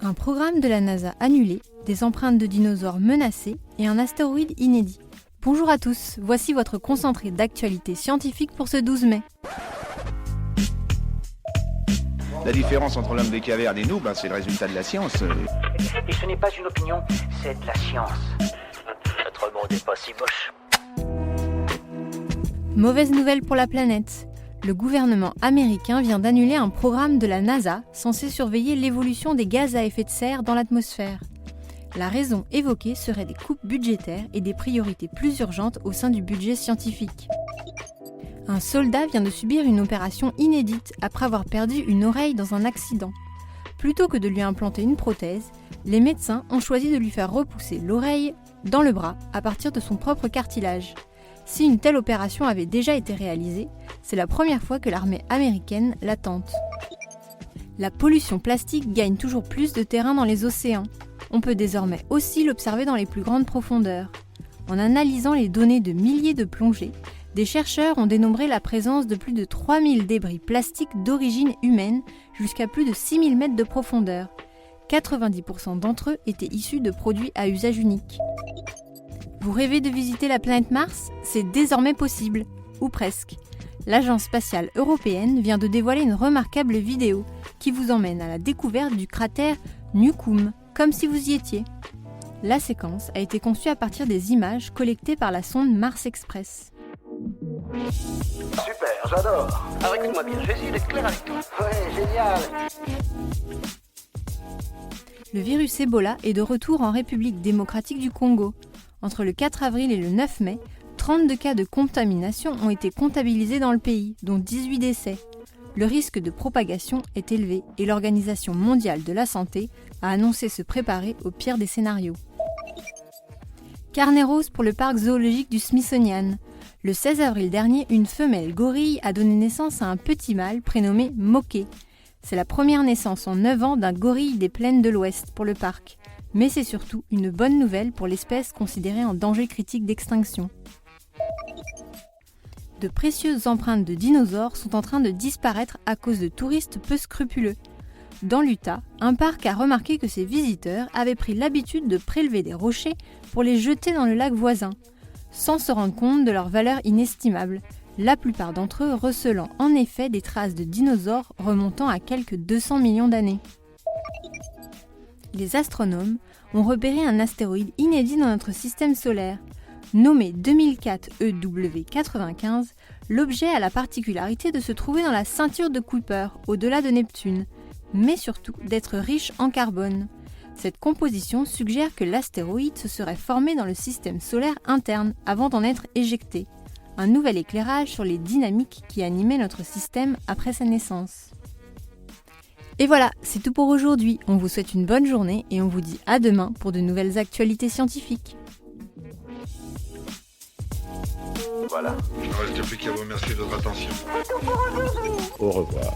Un programme de la NASA annulé, des empreintes de dinosaures menacées et un astéroïde inédit. Bonjour à tous, voici votre concentré d'actualité scientifique pour ce 12 mai. La différence entre l'homme des cavernes et nous, c'est le résultat de la science. Et ce n'est pas une opinion, c'est de la science. Notre monde n'est pas si moche. Mauvaise nouvelle pour la planète. Le gouvernement américain vient d'annuler un programme de la NASA censé surveiller l'évolution des gaz à effet de serre dans l'atmosphère. La raison évoquée serait des coupes budgétaires et des priorités plus urgentes au sein du budget scientifique. Un soldat vient de subir une opération inédite après avoir perdu une oreille dans un accident. Plutôt que de lui implanter une prothèse, les médecins ont choisi de lui faire repousser l'oreille dans le bras à partir de son propre cartilage. Si une telle opération avait déjà été réalisée, c'est la première fois que l'armée américaine la tente. La pollution plastique gagne toujours plus de terrain dans les océans. On peut désormais aussi l'observer dans les plus grandes profondeurs. En analysant les données de milliers de plongées, des chercheurs ont dénombré la présence de plus de 3000 débris plastiques d'origine humaine jusqu'à plus de 6000 mètres de profondeur. 90% d'entre eux étaient issus de produits à usage unique. Vous rêvez de visiter la planète Mars ? C'est désormais possible, ou presque. L'Agence spatiale européenne vient de dévoiler une remarquable vidéo qui vous emmène à la découverte du cratère Newcomb, comme si vous y étiez. La séquence a été conçue à partir des images collectées par la sonde Mars Express. Super, j'adore. Alors écoute-moi bien, je vais essayer d'être clair avec toi. Ouais, génial. Le virus Ebola est de retour en République démocratique du Congo. Entre le 4 avril et le 9 mai, 32 cas de contamination ont été comptabilisés dans le pays, dont 18 décès. Le risque de propagation est élevé et l'Organisation mondiale de la santé a annoncé se préparer au pire des scénarios. Carnet rose pour le parc zoologique du Smithsonian. Le 16 avril dernier, une femelle gorille a donné naissance à un petit mâle prénommé Moké. C'est la première naissance en 9 ans d'un gorille des plaines de l'Ouest pour le parc. Mais c'est surtout une bonne nouvelle pour l'espèce considérée en danger critique d'extinction. De précieuses empreintes de dinosaures sont en train de disparaître à cause de touristes peu scrupuleux. Dans l'Utah, un parc a remarqué que ses visiteurs avaient pris l'habitude de prélever des rochers pour les jeter dans le lac voisin, sans se rendre compte de leur valeur inestimable, la plupart d'entre eux recelant en effet des traces de dinosaures remontant à quelques 200 millions d'années. Les astronomes ont repéré un astéroïde inédit dans notre système solaire. Nommé 2004 EW95, l'objet a la particularité de se trouver dans la ceinture de Kuiper, au-delà de Neptune, mais surtout d'être riche en carbone. Cette composition suggère que l'astéroïde se serait formé dans le système solaire interne avant d'en être éjecté. Un nouvel éclairage sur les dynamiques qui animaient notre système après sa naissance. Et voilà, c'est tout pour aujourd'hui. On vous souhaite une bonne journée et on vous dit à demain pour de nouvelles actualités scientifiques. Voilà. Il ne reste plus qu'à vous remercier de votre attention. Au revoir.